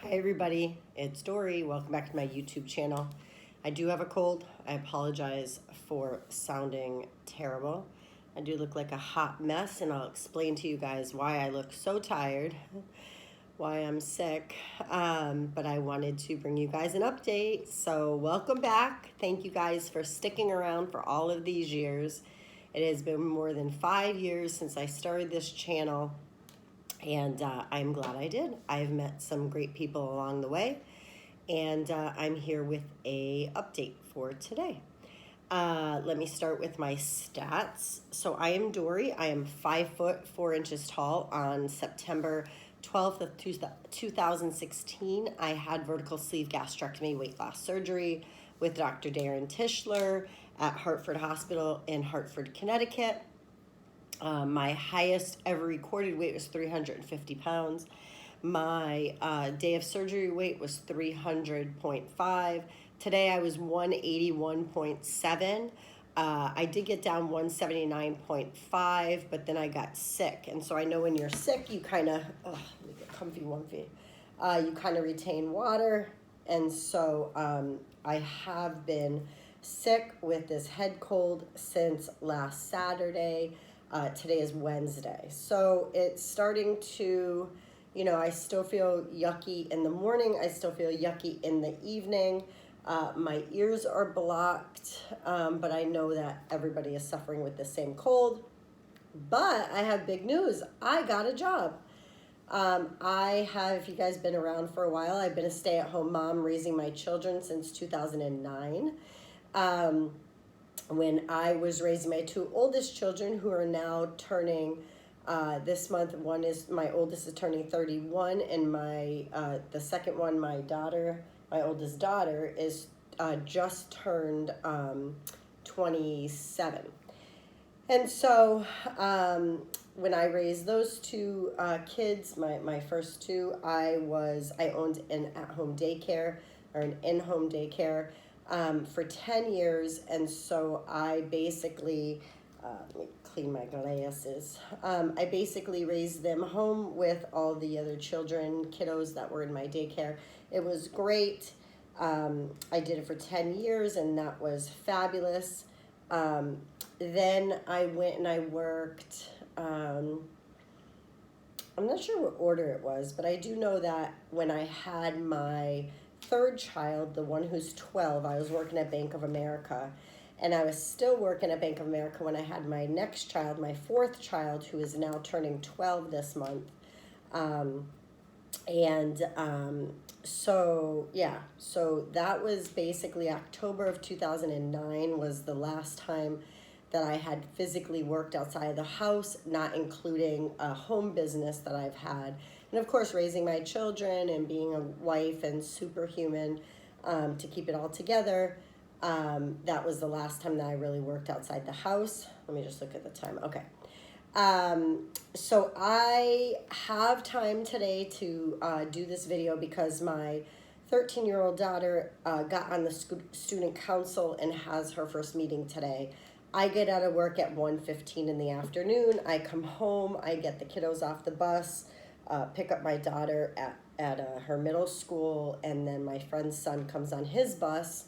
Hi everybody, it's Dory. Welcome back to my YouTube channel. I do have a cold. I apologize for sounding terrible. I do look like a hot mess, and I'll explain to you guys why I look so tired, why I'm sick. But I wanted to bring you guys an update. So welcome back. Thank you guys for sticking around for all of these years. It has been more than 5 years since I started this channel. And I'm glad I did. I've met some great people along the way, and I'm here with a update for today. Let me start with my stats. So I am Dory. I am 5 foot 4 inches tall. On September 12th of 2016, I had vertical sleeve gastrectomy weight loss surgery with Dr. Darren Tischler at Hartford Hospital in Hartford, Connecticut. My highest ever recorded weight was 350 pounds. My day of surgery weight was 300.5. Today I was 181.7. I did get down 179.5, but then I got sick. And so I know when you're sick, you kind of, let me get comfy, you kind of retain water. And so I have been sick with this head cold since last Saturday. Today is Wednesday. So it's starting to, I still feel yucky in the morning. I still feel yucky in the evening. My ears are blocked, but I know that everybody is suffering with the same cold. But I have big news. I got a job. If you guys been around for a while, I've been a stay-at-home mom raising my children since 2009. When I was raising my 2 oldest children, who are now turning this month. My oldest is turning 31, and the second one, my oldest daughter, is just turned 27. And so when I raised those 2 kids, my first 2, I owned an at-home daycare, or an in-home daycare, for 10 years. And so I basically, let me clean my glasses. I basically raised them home with all the other kiddos that were in my daycare. It was great. I did it for 10 years, and that was fabulous. Then I went and I worked, I'm not sure what order it was, but I do know that when I had my 3rd child, the one who's 12, I was working at Bank of America, and I was still working at Bank of America when I had my next child, my 4th child, who is now turning 12 this month. So that was basically October of 2009 was the last time that I had physically worked outside of the house, not including a home business that I've had. And of course, raising my children and being a wife and superhuman to keep it all together. That was the last time that I really worked outside the house. Let me just look at the time. Okay. So I have time today to do this video because my 13-year-old daughter got on the student council and has her first meeting today. I get out of work at 1:15 in the afternoon. I come home, I get the kiddos off the bus, pick up my daughter at her middle school, and then my friend's son comes on his bus,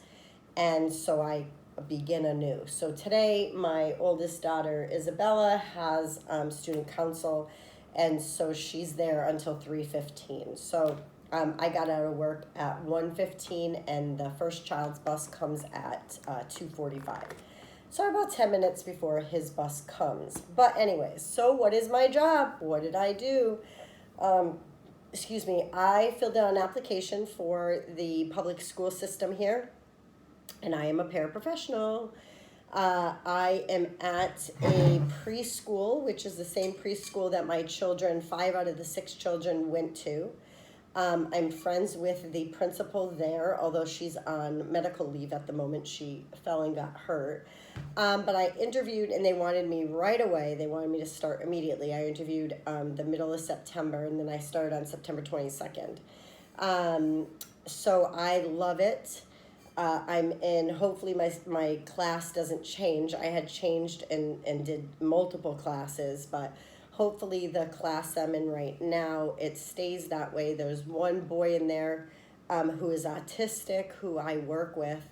and so I begin anew. So today, my oldest daughter, Isabella, has student council, and so she's there until 3:15. So I got out of work at 1:15, and the first child's bus comes at 2:45. So about 10 minutes before his bus comes. But anyways, so what is my job? What did I do? I filled out an application for the public school system here, and I am a paraprofessional. I am at a preschool, which is the same preschool that my children, 5 out of the 6 children, went to. I'm friends with the principal there, although she's on medical leave at the moment. She fell and got hurt. But I interviewed, and they wanted me right away. They wanted me to start immediately. I interviewed the middle of September, and then I started on September 22nd. So I love it. I'm in, hopefully my class doesn't change. I had changed and did multiple classes, but Hopefully the class I'm in right now, it stays that way. There's one boy in there who is autistic, who I work with.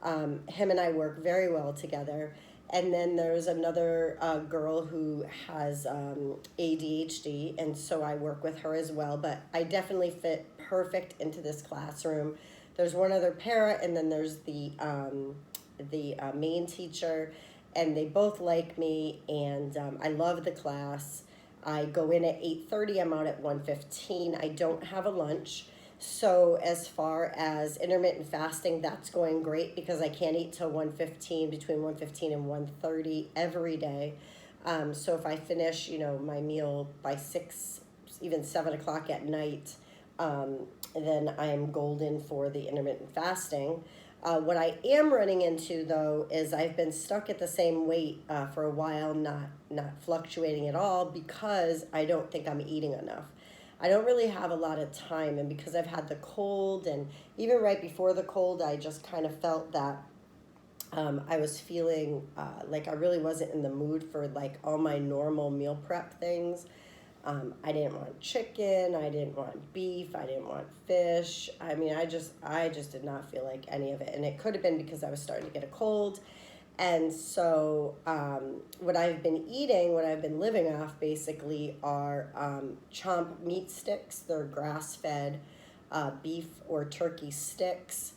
Him and I work very well together. And then there's another girl who has ADHD, and so I work with her as well. But I definitely fit perfect into this classroom. There's one other para, and then there's the main teacher, and they both like me, and I love the class. I go in at 8:30. I'm out at 1:15. I don't have a lunch. So as far as intermittent fasting, that's going great because I can't eat till 1:15, between 1:15 and 1:30 every day. So if I finish, my meal by 6, even 7 o'clock at night, then I'm golden for the intermittent fasting. What I am running into, though, is I've been stuck at the same weight for a while, not fluctuating at all, because I don't think I'm eating enough. I don't really have a lot of time, and because I've had the cold, and even right before the cold, I just kind of felt that I was feeling like I really wasn't in the mood for like all my normal meal prep things. I didn't want chicken, I didn't want beef, I didn't want fish. I mean, I just did not feel like any of it, and it could have been because I was starting to get a cold. And so what I've been eating, what I've been living off basically are chomp meat sticks. They're grass-fed beef or turkey sticks,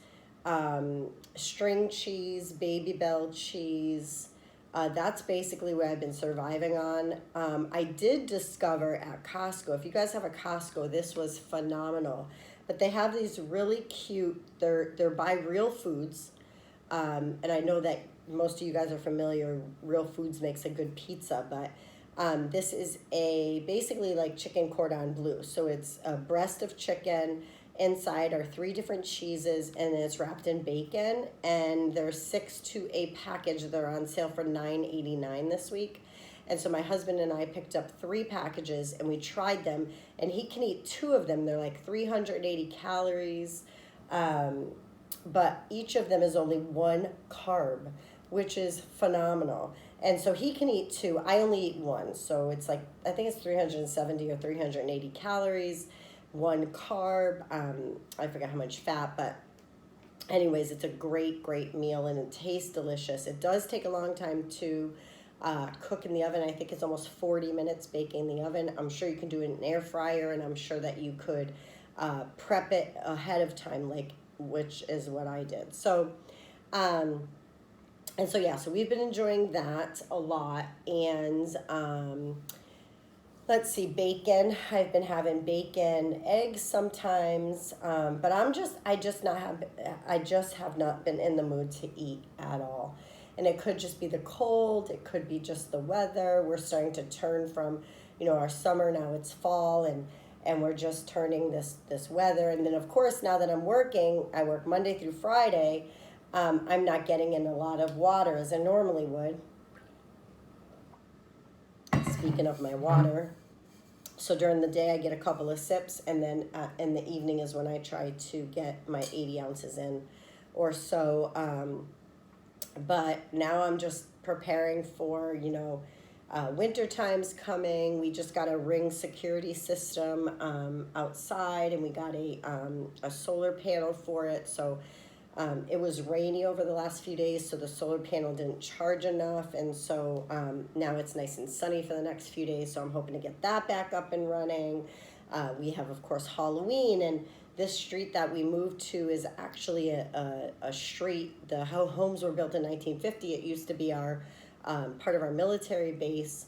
string cheese, Baby Bell cheese. That's basically what I've been surviving on. I did discover at Costco, if you guys have a Costco, this was phenomenal. But they have these really cute, they're by Real Foods. And I know that most of you guys are familiar, Real Foods makes a good pizza, but this is basically like chicken cordon bleu. So it's a breast of chicken, inside are 3 different cheeses, and it's wrapped in bacon, and there's 6 to a package. They're on sale for $9.89 this week. And so my husband and I picked up 3 packages, and we tried them, and he can eat 2 of them. They're like 380 calories, but each of them is only 1 carb, which is phenomenal. And so he can eat 2. I only eat 1. So it's like, I think it's 370 or 380 calories, 1 carb. I forget how much fat, but anyways, it's a great, great meal, and it tastes delicious. It does take a long time to cook in the oven. I think it's almost 40 minutes baking in the oven. I'm sure you can do it in an air fryer, and I'm sure that you could prep it ahead of time, which is what I did. So, and so, yeah, so we've been enjoying that a lot. And let's see, bacon. I've been having bacon, eggs sometimes, but I just have not been in the mood to eat at all. And it could just be the cold. It could be just the weather. We're starting to turn from, our summer, now it's fall, and we're just turning this weather. And then, of course, now that I'm working, I work Monday through Friday, I'm not getting in a lot of water as I normally would. Speaking of my water, so during the day I get a couple of sips, and then in the evening is when I try to get my 80 ounces in or so. But now I'm just preparing for, winter time's coming. We just got a ring security system outside, and we got a solar panel for it. So it was rainy over the last few days, so the solar panel didn't charge enough, and so now it's nice and sunny for the next few days, so I'm hoping to get that back up and running. We have, of course, Halloween, and this street that we moved to is actually a street. The homes were built in 1950. It used to be our part of our military base,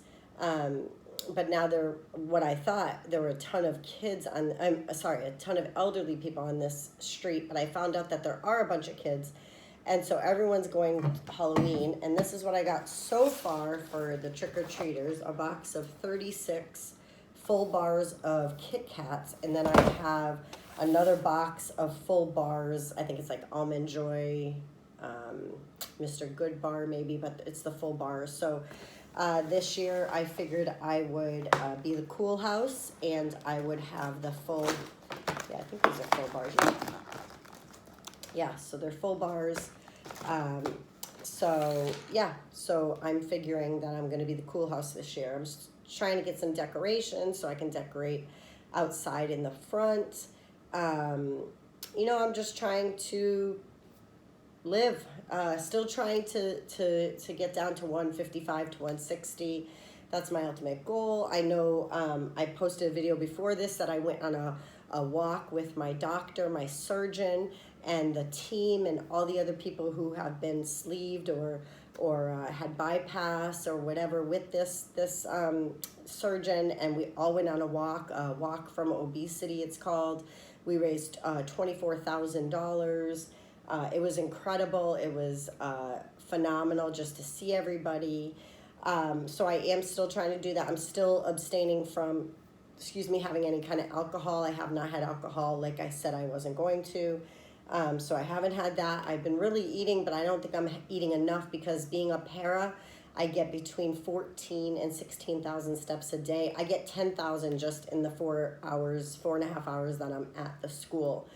but now what I thought, there were a ton of kids a ton of elderly people on this street, but I found out that there are a bunch of kids, and so everyone's going Halloween, and this is what I got so far for the trick-or-treaters, a box of 36 full bars of Kit Kats, and then I have another box of full bars. I think it's like Almond Joy, Mr. Good Bar maybe, but it's the full bars. So this year I figured I would be the cool house, and I would have the full, I think these are full bars. Yeah, so they're full bars. So I'm figuring that I'm going to be the cool house this year. I'm trying to get some decorations so I can decorate outside in the front. You know, I'm just trying to live. Still trying to get down to 155 to 160. That's my ultimate goal. I know I posted a video before this that I went on a walk with my doctor, my surgeon, and the team, and all the other people who have been sleeved or had bypass or whatever with this surgeon, and we all went on a walk from obesity, it's called. We raised $24,000. It was incredible. It was phenomenal just to see everybody. So I am still trying to do that. I'm still abstaining from, having any kind of alcohol. I have not had alcohol like I said I wasn't going to. So I haven't had that. I've been really eating, but I don't think I'm eating enough because being a para, I get between 14 and 16,000 steps a day. I get 10,000 just in the 4.5 hours that I'm at the school.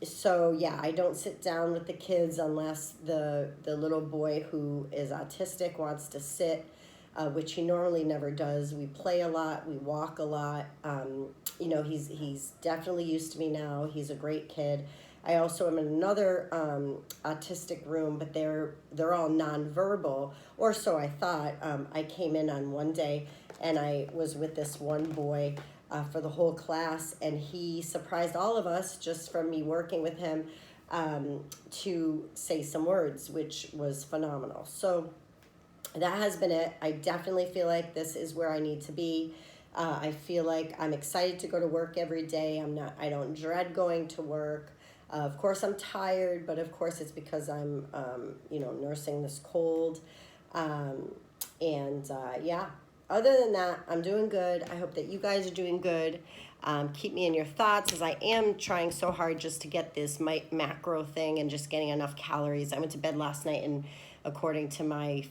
So yeah, I don't sit down with the kids unless the little boy who is autistic wants to sit, which he normally never does. We play a lot, we walk a lot. You know, he's definitely used to me now. He's a great kid. I also am in another autistic room, but they're all nonverbal, or so I thought. I came in on one day and I was with this one boy for the whole class, and he surprised all of us just from me working with him to say some words, which was phenomenal. So that has been it. I definitely feel like this is where I need to be. I feel like I'm excited to go to work every day. I don't dread going to work. Of course, I'm tired, but of course it's because I'm, nursing this cold. Yeah, other than that, I'm doing good. I hope that you guys are doing good. Keep me in your thoughts, as I am trying so hard just to get this macro thing and just getting enough calories. I went to bed last night, and according to my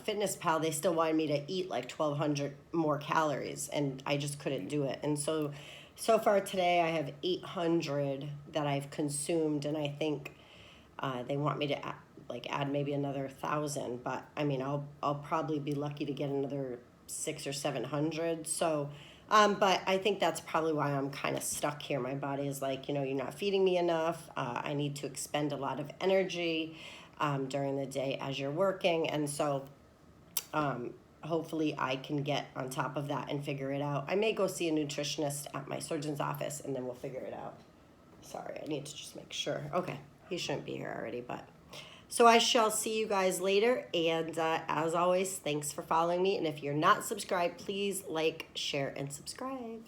fitness pal, they still wanted me to eat like 1,200 more calories, and I just couldn't do it. And so far today I have 800 that I've consumed, and I think they want me to add maybe another 1,000, but I mean, I'll probably be lucky to get another 600 or 700. So but I think that's probably why I'm kind of stuck here. My body is like, you're not feeding me enough. I need to expend a lot of energy during the day as you're working, and so hopefully I can get on top of that and figure it out. I may go see a nutritionist at my surgeon's office, and then we'll figure it out. Sorry, I need to just make sure. Okay, he shouldn't be here already, but so I shall see you guys later. And as always, thanks for following me. And if you're not subscribed, please like, share, and subscribe.